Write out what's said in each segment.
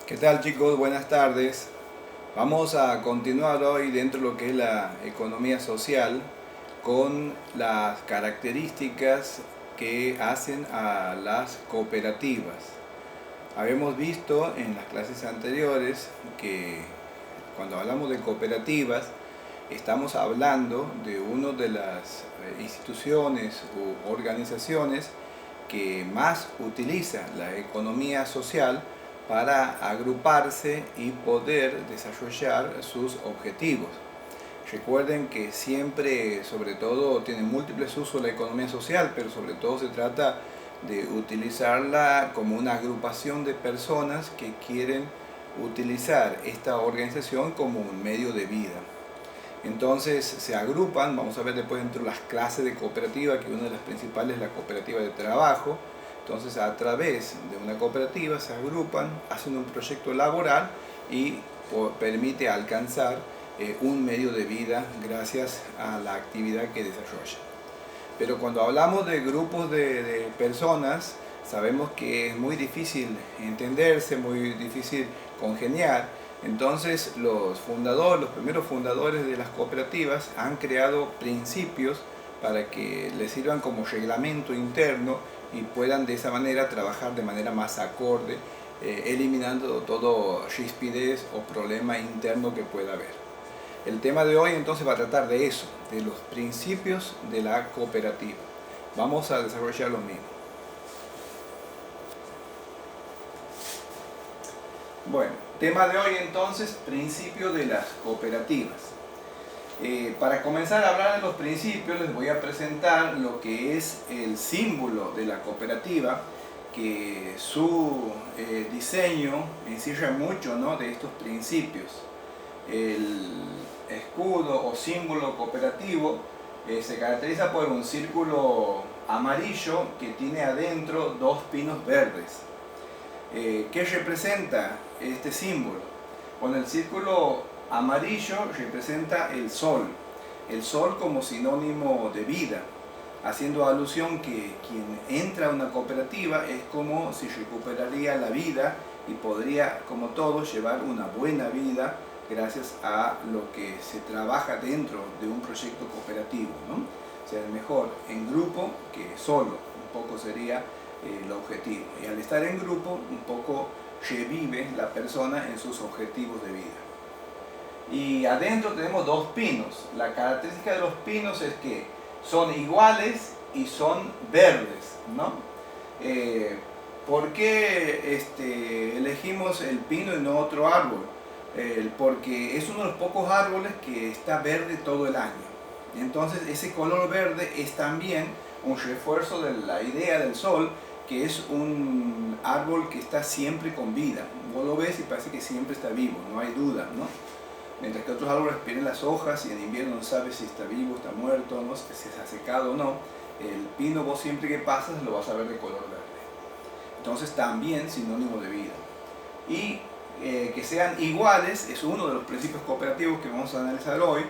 ¿Qué tal, chicos? Buenas tardes. Vamos a continuar hoy dentro de lo que es la economía social con las características que hacen a las cooperativas. Habíamos visto en las clases anteriores que cuando hablamos de cooperativas estamos hablando de una de las instituciones u organizaciones que más utiliza la economía social para agruparse y poder desarrollar sus objetivos. Recuerden que siempre, sobre todo, tiene múltiples usos la economía social, pero sobre todo se trata de utilizarla como una agrupación de personas que quieren utilizar esta organización como un medio de vida. Entonces se agrupan, vamos a ver después dentro de las clases de cooperativa, que una de las principales es la cooperativa de trabajo. Entonces a través de una cooperativa se agrupan, hacen un proyecto laboral y permite alcanzar un medio de vida gracias a la actividad que desarrollan. Pero cuando hablamos de grupos de personas, sabemos que es muy difícil entenderse, muy difícil congeniar. Entonces los primeros fundadores de las cooperativas han creado principios para que les sirvan como reglamento interno y puedan de esa manera trabajar de manera más acorde, eliminando todo rispidez o problema interno que pueda haber. El tema de hoy entonces va a tratar de eso, de los principios de la cooperativa. Vamos a desarrollar los mismos. Bueno, tema de hoy entonces, principios de las cooperativas. Para comenzar a hablar de los principios les voy a presentar lo que es el símbolo de la cooperativa, que su diseño encierra mucho, ¿no?, de estos principios. El escudo o símbolo cooperativo se caracteriza por un círculo amarillo que tiene adentro dos pinos verdes. ¿Qué representa este símbolo? Bueno, el círculo amarillo representa el sol como sinónimo de vida, haciendo alusión que quien entra a una cooperativa es como si recuperaría la vida y podría, como todos, llevar una buena vida gracias a lo que se trabaja dentro de un proyecto cooperativo, ¿no? Ser mejor en grupo que solo, un poco sería el objetivo. Y al estar en grupo, un poco revive la persona en sus objetivos de vida. Y adentro tenemos dos pinos. La característica de los pinos es que son iguales y son verdes, ¿no? ¿Por qué elegimos el pino y no otro árbol? Porque es uno de los pocos árboles que está verde todo el año. Entonces ese color verde es también un refuerzo de la idea del sol, que es un árbol que está siempre con vida. Vos lo ves y parece que siempre está vivo, no hay duda, ¿no? Mientras que otros árboles pierden las hojas y en invierno no sabes si está vivo, está muerto, no sé si se ha secado o no. El pino vos siempre que pasas lo vas a ver de color verde. Entonces también sinónimo de vida. Y que sean iguales es uno de los principios cooperativos que vamos a analizar hoy,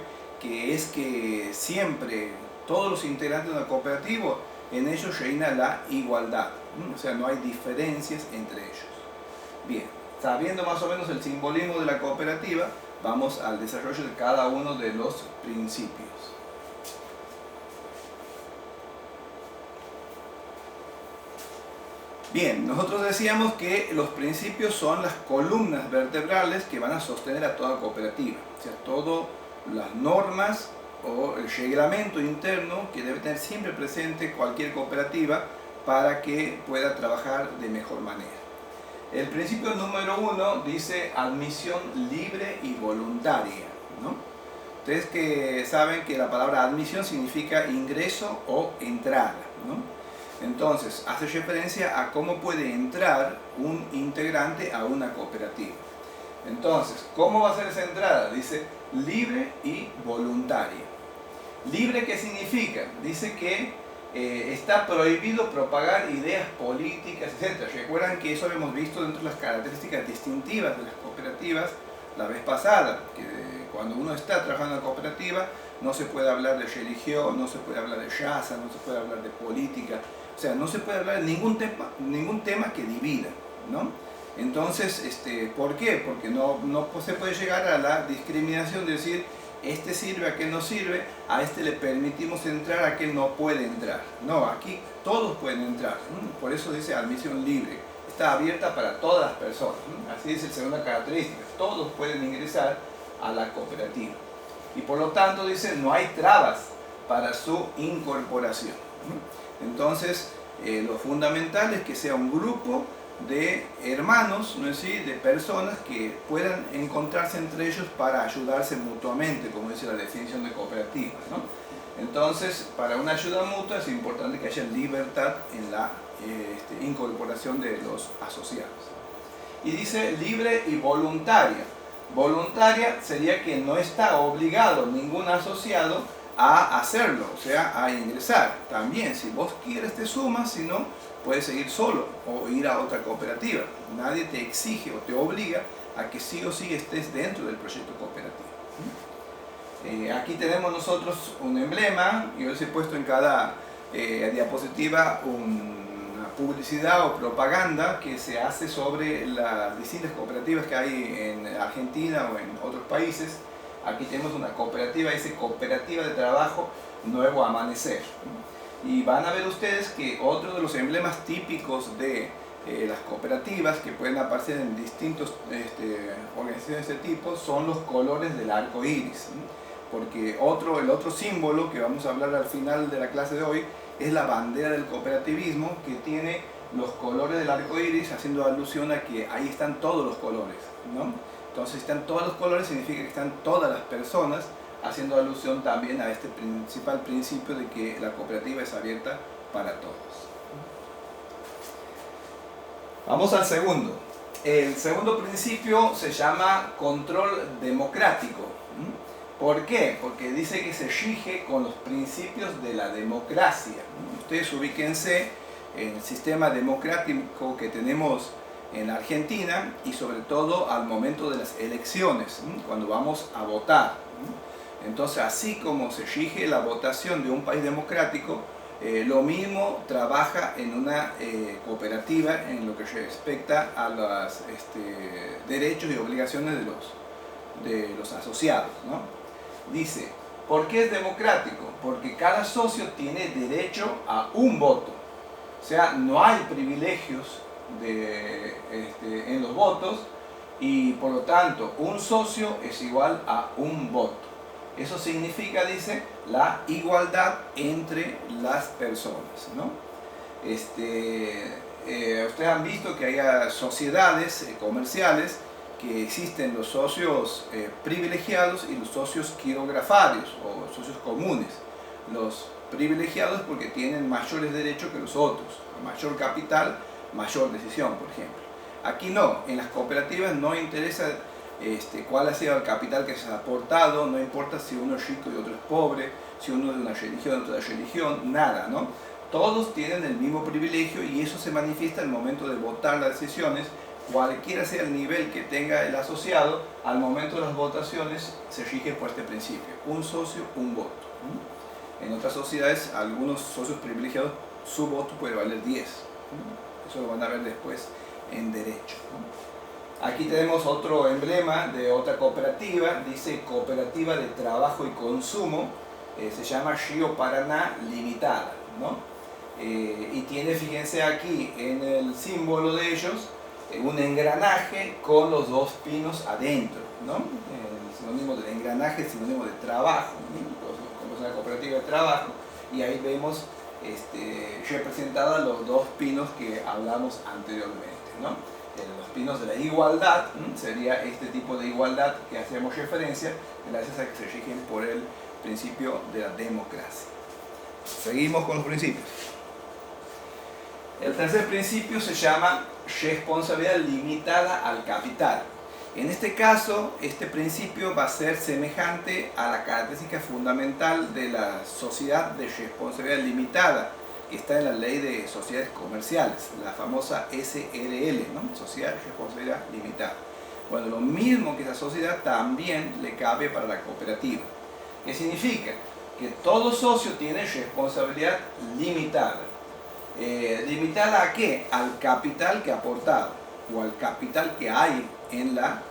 que es que siempre todos los integrantes de una cooperativa, en ellos reina la igualdad, o sea, no hay diferencias entre ellos. Bien, sabiendo más o menos el simbolismo de la cooperativa, vamos al desarrollo de cada uno de los principios. Bien, nosotros decíamos que los principios son las columnas vertebrales que van a sostener a toda cooperativa, o sea, todas las normas o el reglamento interno que debe tener siempre presente cualquier cooperativa para que pueda trabajar de mejor manera. El principio número 1 dice admisión libre y voluntaria, ¿no? Ustedes que saben que la palabra admisión significa ingreso o entrada, ¿no? Entonces, hace referencia a cómo puede entrar un integrante a una cooperativa. Entonces, ¿cómo va a ser esa entrada? Dice libre y voluntaria. ¿Libre qué significa? Dice que está prohibido propagar ideas políticas, etc. Recuerdan que eso habíamos visto dentro de las características distintivas de las cooperativas la vez pasada, que cuando uno está trabajando en una cooperativa no se puede hablar de religión, no se puede hablar de raza, no se puede hablar de política, o sea, no se puede hablar de ningún tema que divida, ¿no? Entonces, ¿por qué? Porque no se puede llegar a la discriminación de decir, este sirve, aquel no sirve, a este le permitimos entrar, a aquel no puede entrar. No, aquí todos pueden entrar. Por eso dice admisión libre. Está abierta para todas las personas. Así dice la segunda característica. Todos pueden ingresar a la cooperativa. Y por lo tanto dice, no hay trabas para su incorporación. Entonces, lo fundamental es que sea un grupo de hermanos, ¿no es así?, de personas que puedan encontrarse entre ellos para ayudarse mutuamente, como dice la definición de cooperativa, ¿no? Entonces, para una ayuda mutua es importante que haya libertad en la incorporación de los asociados. Y dice libre y voluntaria. Voluntaria sería que no está obligado ningún asociado a hacerlo, o sea, a ingresar. También, si vos quieres te sumas, si no, puedes seguir solo o ir a otra cooperativa. Nadie te exige o te obliga a que sí o sí estés dentro del proyecto cooperativo. Aquí tenemos nosotros un emblema. Yo les he puesto en cada diapositiva una publicidad o propaganda que se hace sobre las distintas cooperativas que hay en Argentina o en otros países. Aquí tenemos una cooperativa, dice Cooperativa de Trabajo Nuevo Amanecer. Y van a ver ustedes que otro de los emblemas típicos de las cooperativas que pueden aparecer en distintas organizaciones de este tipo son los colores del arco iris. Porque el otro símbolo que vamos a hablar al final de la clase de hoy es la bandera del cooperativismo, que tiene los colores del arco iris, haciendo alusión a que ahí están todos los colores, ¿no? Entonces, están todos los colores significa que están todas las personas, haciendo alusión también a este principal principio de que la cooperativa es abierta para todos. Vamos al segundo. El segundo principio se llama control democrático. ¿Por qué? Porque dice que se rige con los principios de la democracia. Ustedes ubíquense en el sistema democrático que tenemos en Argentina y sobre todo al momento de las elecciones, cuando vamos a votar. Entonces, así como se rige la votación de un país democrático, lo mismo trabaja en una cooperativa en lo que respecta a los derechos y obligaciones de los asociados, ¿no? Dice, ¿por qué es democrático? Porque cada socio tiene derecho a un voto. O sea, no hay privilegios en los votos y por lo tanto un socio es igual a un voto. Eso significa, dice, la igualdad entre las personas, ¿no? Ustedes han visto que hay sociedades comerciales que existen los socios privilegiados y los socios quirografarios o socios comunes. Los privilegiados porque tienen mayores derechos que los otros, mayor capital, mayor decisión, por ejemplo. Aquí no, en las cooperativas no interesa cuál ha sido el capital que se ha aportado, no importa si uno es rico y otro es pobre, si uno es de una religión y otra de religión, nada, ¿no? Todos tienen el mismo privilegio y eso se manifiesta al momento de votar las decisiones, cualquiera sea el nivel que tenga el asociado, al momento de las votaciones se rige por este principio, un socio, un voto. En otras sociedades, algunos socios privilegiados, su voto puede valer 10. Eso lo van a ver después en derecho. Aquí tenemos otro emblema de otra cooperativa, dice Cooperativa de Trabajo y Consumo, se llama Río Paraná Limitada, ¿no? Y tiene, fíjense aquí en el símbolo de ellos, un engranaje con los dos pinos adentro, ¿no? El sinónimo del engranaje es sinónimo de trabajo, ¿no? Como es una cooperativa de trabajo, y ahí vemos representados los dos pinos que hablamos anteriormente, ¿no? Los pinos de la igualdad, sería este tipo de igualdad que hacemos referencia, gracias a que se rigen por el principio de la democracia. Seguimos con los principios. El tercer principio se llama responsabilidad limitada al capital. En este caso, este principio va a ser semejante a la característica fundamental de la sociedad de responsabilidad limitada, que está en la ley de sociedades comerciales, la famosa SRL, ¿no? Sociedad de responsabilidad limitada. Bueno, lo mismo que esa sociedad también le cabe para la cooperativa. ¿Qué significa? Que todo socio tiene responsabilidad limitada. ¿Limitada a qué? Al capital que ha aportado. o al capital que hay en la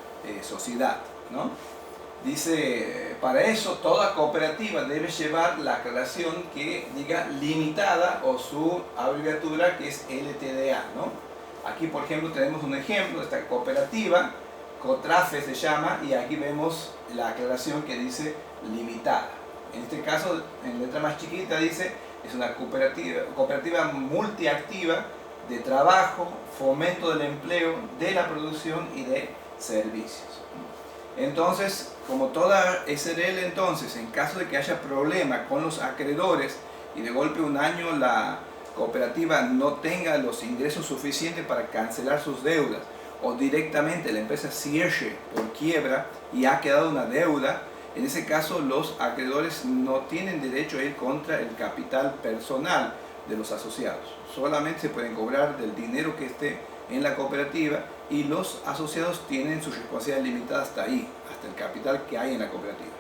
sociedad, ¿no? Dice, para eso toda cooperativa debe llevar la aclaración que diga limitada o su abreviatura que es LTDA, ¿no? Aquí, por ejemplo, tenemos un ejemplo de esta cooperativa, COTRAFE se llama, y aquí vemos la aclaración que dice limitada. En este caso, en letra más chiquita dice, es una cooperativa multiactiva de trabajo, fomento del empleo, de la producción y de servicios. Entonces, como toda SRL, entonces, en caso de que haya problema con los acreedores y de golpe un año la cooperativa no tenga los ingresos suficientes para cancelar sus deudas o directamente la empresa cierre por quiebra y ha quedado una deuda, en ese caso los acreedores no tienen derecho a ir contra el capital personal de los asociados. Solamente se pueden cobrar del dinero que esté en la cooperativa y los asociados tienen su responsabilidad limitada hasta ahí, hasta el capital que hay en la cooperativa.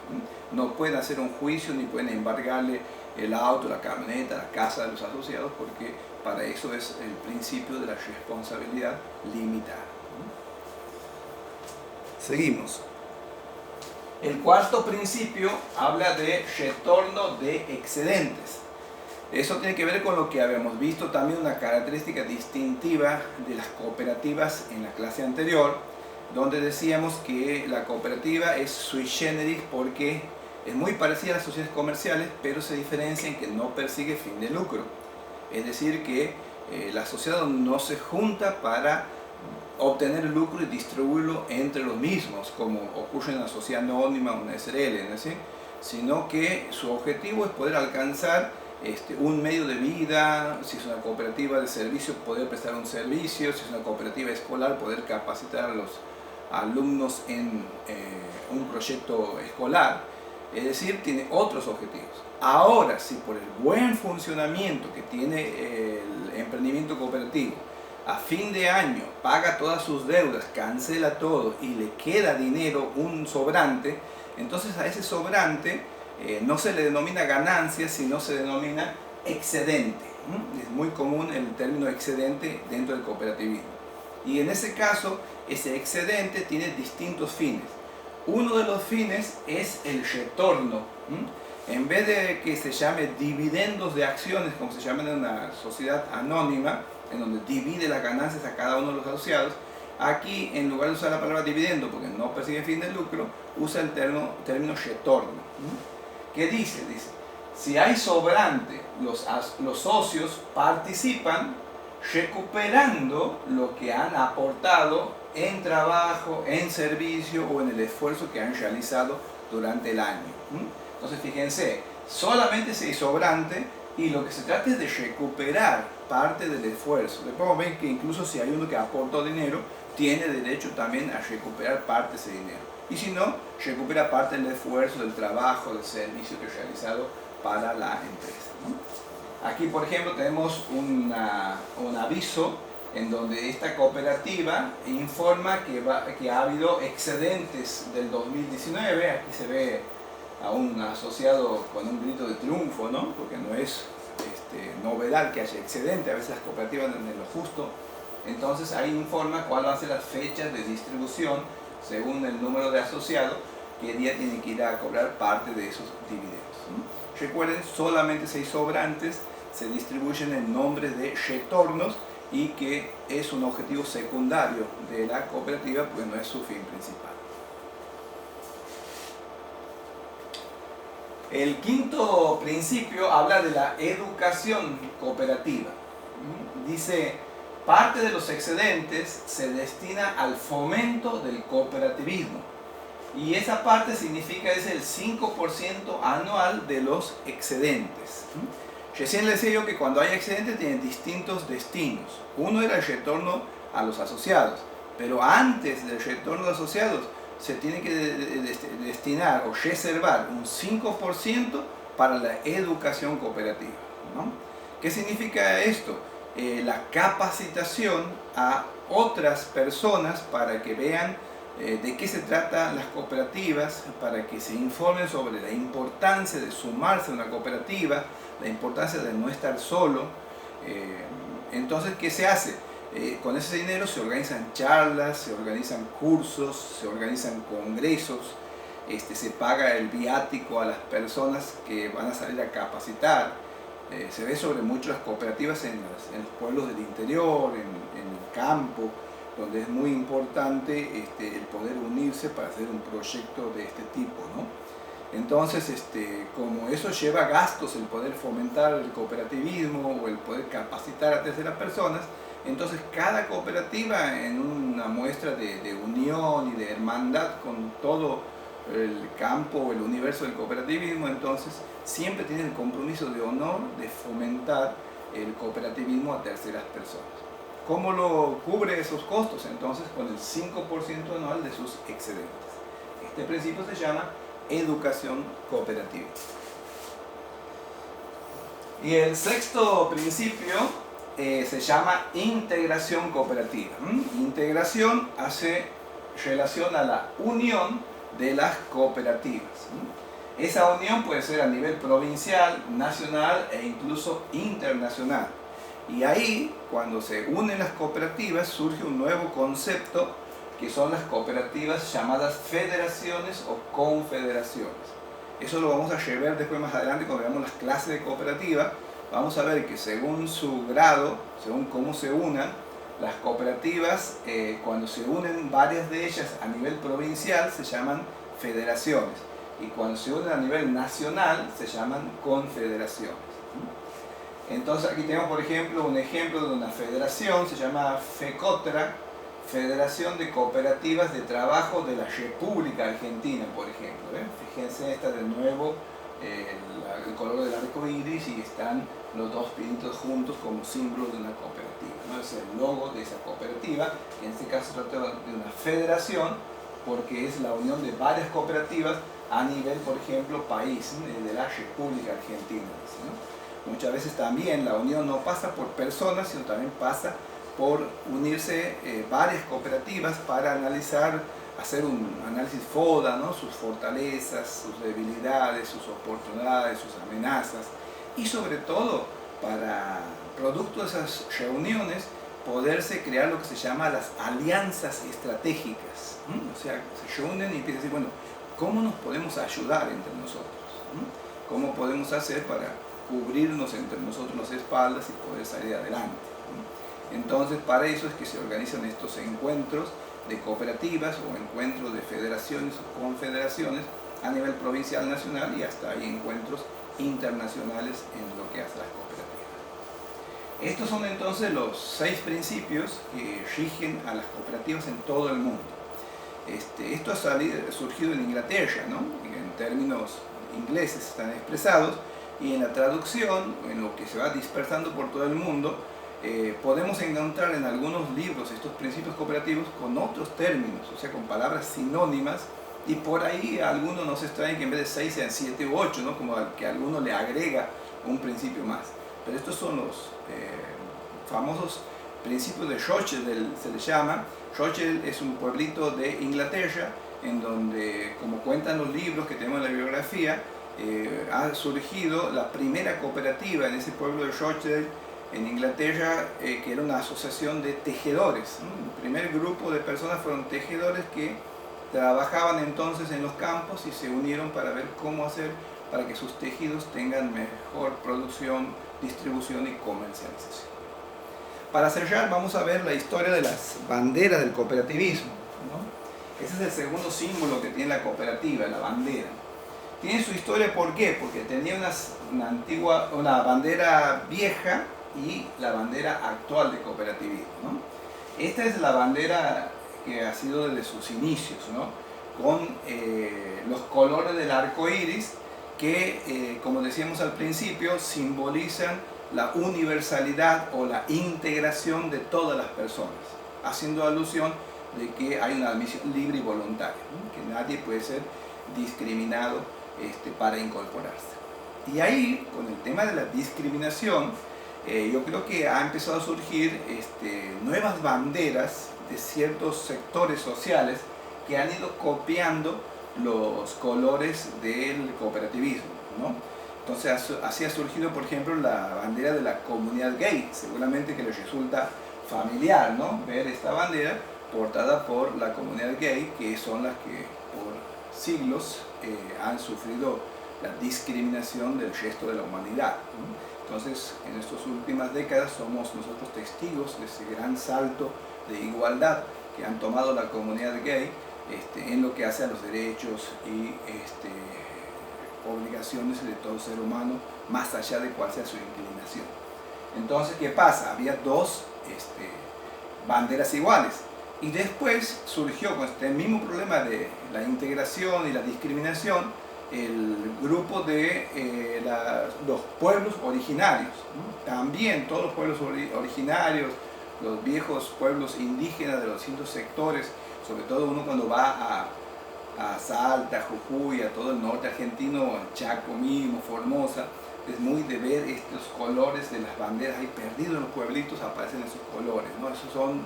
No pueden hacer un juicio ni pueden embargarle el auto, la camioneta, la casa de los asociados, porque para eso es el principio de la responsabilidad limitada. Seguimos. El cuarto principio habla de retorno de excedentes. Eso tiene que ver con lo que habíamos visto también, una característica distintiva de las cooperativas en la clase anterior, donde decíamos que la cooperativa es sui generis porque es muy parecida a las sociedades comerciales, pero se diferencia en que no persigue fin de lucro. Es decir, que el asociado no se junta para obtener lucro y distribuirlo entre los mismos, como ocurre en una sociedad anónima o una SRL, ¿no? ¿Sí? Sino que su objetivo es poder alcanzar un medio de vida. Si es una cooperativa de servicio, poder prestar un servicio; si es una cooperativa escolar, poder capacitar a los alumnos en un proyecto escolar. Es decir, tiene otros objetivos. Ahora, si por el buen funcionamiento que tiene el emprendimiento cooperativo, a fin de año paga todas sus deudas, cancela todo y le queda dinero, un sobrante, entonces a ese sobrante no se le denomina ganancia, sino se denomina excedente. Es muy común el término excedente dentro del cooperativismo. Y en ese caso, ese excedente tiene distintos fines. Uno de los fines es el retorno. En vez de que se llame dividendos de acciones, como se llama en una sociedad anónima, en donde divide las ganancias a cada uno de los asociados, aquí, en lugar de usar la palabra dividendo, porque no persigue fin de lucro, usa el término retorno. ¿Qué dice? Dice, si hay sobrante, los socios participan recuperando lo que han aportado en trabajo, en servicio o en el esfuerzo que han realizado durante el año. Entonces, fíjense, solamente si hay sobrante y lo que se trata es de recuperar parte del esfuerzo. Después ven que incluso si hay uno que aportó dinero, tiene derecho también a recuperar parte de ese dinero. Y si no, recupera parte del esfuerzo, del trabajo, del servicio que ha realizado para la empresa, ¿no? Aquí, por ejemplo, tenemos un aviso en donde esta cooperativa informa que ha habido excedentes del 2019. Aquí se ve a un asociado con un grito de triunfo, ¿no? Porque no es novedad que haya excedente, a veces las cooperativas andan en lo justo. Entonces ahí informa cuáles van a ser las fechas de distribución según el número de asociados, qué día tienen que ir a cobrar parte de esos dividendos, ¿no? Recuerden, solamente si hay sobrantes se distribuyen en nombre de retornos y que es un objetivo secundario de la cooperativa porque no es su fin principal. El quinto principio habla de la educación cooperativa. Dice, parte de los excedentes se destina al fomento del cooperativismo. Y esa parte significa es el 5% anual de los excedentes. Recién les decía yo que cuando hay excedentes tienen distintos destinos. Uno era el retorno a los asociados, pero antes del retorno a los asociados se tiene que destinar o reservar un 5% para la educación cooperativa, ¿no? ¿Qué significa esto? La capacitación a otras personas para que vean de qué se tratan las cooperativas, para que se informen sobre la importancia de sumarse a una cooperativa, la importancia de no estar solo. Entonces, ¿qué se hace? Con ese dinero se organizan charlas, se organizan cursos, se organizan congresos, se paga el viático a las personas que van a salir a capacitar. Se ve sobre muchas cooperativas en los pueblos del interior, en el campo, donde es muy importante el poder unirse para hacer un proyecto de este tipo, ¿no? Entonces, como eso lleva gastos, el poder fomentar el cooperativismo o el poder capacitar a terceras personas, entonces cada cooperativa, en una muestra de unión y de hermandad con todo el campo o el universo del cooperativismo, entonces siempre tiene el compromiso de honor de fomentar el cooperativismo a terceras personas. ¿Cómo lo cubre esos costos? Entonces con el 5% anual de sus excedentes. Este principio se llama educación cooperativa. Y el sexto principio se llama integración cooperativa. Integración hace relación a la unión de las cooperativas. Esa unión puede ser a nivel provincial, nacional e incluso internacional. Y ahí, cuando se unen las cooperativas, surge un nuevo concepto que son las cooperativas llamadas federaciones o confederaciones. Eso lo vamos a llevar después más adelante cuando veamos las clases de cooperativa. Vamos a ver que según su grado, según cómo se unan, las cooperativas, cuando se unen varias de ellas a nivel provincial, se llaman federaciones. Y cuando se unen a nivel nacional, se llaman confederaciones. Entonces aquí tenemos, por ejemplo, un ejemplo de una federación, se llama FECOTRA, Federación de Cooperativas de Trabajo de la República Argentina, por ejemplo. Fíjense, esta de nuevo, el color del arco iris, y están los dos pinitos juntos como símbolo de una cooperativa, ¿no? Es el logo de esa cooperativa, que en este caso se trata de una federación, porque es la unión de varias cooperativas a nivel, por ejemplo, país, de la República Argentina, ¿no? Muchas veces también la unión no pasa por personas, sino también pasa por unirse varias cooperativas para hacer un análisis FODA, ¿no? Sus fortalezas, sus debilidades, sus oportunidades, sus amenazas, y sobre todo para, producto de esas reuniones, poderse crear lo que se llama las alianzas estratégicas. O sea, se reúnen y empiezan a decir, bueno, ¿cómo nos podemos ayudar entre nosotros? ¿Cómo podemos hacer para cubrirnos entre nosotros las espaldas y poder salir adelante? Entonces, para eso es que se organizan estos encuentros de cooperativas o encuentros de federaciones o confederaciones a nivel provincial, nacional, y hasta hay encuentros internacionales en lo que hace las cooperativas. Estos son entonces los 6 principios que rigen a las cooperativas en todo el mundo. Esto ha surgido en Inglaterra, ¿no? En términos ingleses están expresados, y en la traducción, en lo que se va dispersando por todo el mundo, podemos encontrar en algunos libros estos principios cooperativos con otros términos, o sea, con palabras sinónimas, y por ahí a algunos nos extraen que en vez de 6 sean 7 u 8, ¿no? Como que a alguno le agrega un principio más. Pero estos son los famosos principios de Rochdale, se les llama. Rochdale es un pueblito de Inglaterra, en donde, como cuentan los libros que tenemos en la bibliografía, ha surgido la primera cooperativa en ese pueblo de Rochdale, en Inglaterra, que era una asociación de tejedores. El primer grupo de personas fueron tejedores que trabajaban entonces en los campos y se unieron para ver cómo hacer para que sus tejidos tengan mejor producción, distribución y comercialización. Para cerrar, vamos a ver la historia de las banderas del cooperativismo, ¿no? Ese es el segundo símbolo que tiene la cooperativa, la bandera. Tiene su historia, ¿por qué? Porque tenía una bandera vieja y la bandera actual de cooperativismo, ¿no? Esta es la bandera que ha sido desde sus inicios, ¿no? Con los colores del arco iris que, como decíamos al principio, simbolizan la universalidad o la integración de todas las personas, haciendo alusión de que hay una admisión libre y voluntaria, ¿no? Que nadie puede ser discriminado para incorporarse. Y ahí, con el tema de la discriminación, yo creo que ha empezado a surgir nuevas banderas de ciertos sectores sociales que han ido copiando los colores del cooperativismo, ¿no? Entonces así ha surgido, por ejemplo, la bandera de la comunidad gay. Seguramente que les resulta familiar, ¿no? Ver esta bandera portada por la comunidad gay, que son las que por siglos han sufrido la discriminación del resto de la humanidad, ¿no? Entonces, en estas últimas décadas somos nosotros testigos de ese gran salto de igualdad que han tomado la comunidad gay en lo que hace a los derechos y obligaciones de todo ser humano, más allá de cuál sea su inclinación. Entonces, ¿qué pasa? Había dos banderas iguales. Y después surgió con este mismo problema de la integración y la discriminación el grupo de los pueblos originarios, ¿no? También todos los pueblos originarios, los viejos pueblos indígenas de los distintos sectores, sobre todo uno cuando va a Salta, Jujuy, a todo el norte argentino, Chaco mismo, Formosa, es muy de ver estos colores de las banderas ahí perdidos en los pueblitos, aparecen esos colores, ¿no? Esos son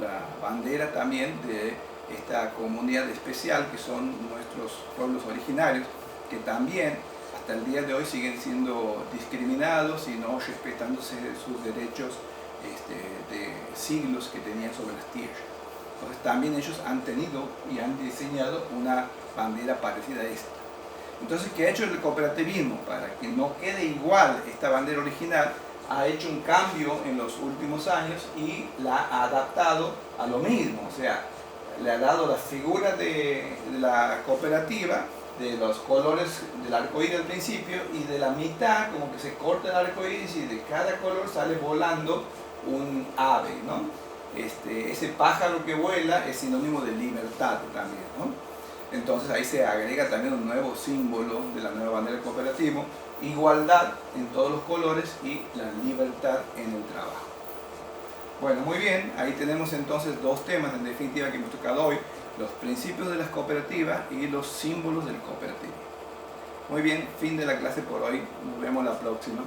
la bandera también de esta comunidad especial que son nuestros pueblos originarios, que también hasta el día de hoy siguen siendo discriminados y no respetándose sus derechos de siglos que tenían sobre las tierras. Entonces también ellos han tenido y han diseñado una bandera parecida a esta. Entonces, ¿qué ha hecho el cooperativismo? Para que no quede igual esta bandera original, ha hecho un cambio en los últimos años y la ha adaptado a lo mismo. O sea, le ha dado la figura de la cooperativa, de los colores del arco iris al principio, y de la mitad como que se corta el arco iris y de cada color sale volando un ave, ¿no? Ese pájaro que vuela es sinónimo de libertad también, ¿no? Entonces ahí se agrega también un nuevo símbolo de la nueva bandera del cooperativismo: igualdad en todos los colores y la libertad en el trabajo. Bueno, muy bien, ahí tenemos entonces dos temas en definitiva que hemos tocado hoy: los principios de las cooperativas y los símbolos del cooperativismo. Muy bien, fin de la clase por hoy, nos vemos la próxima.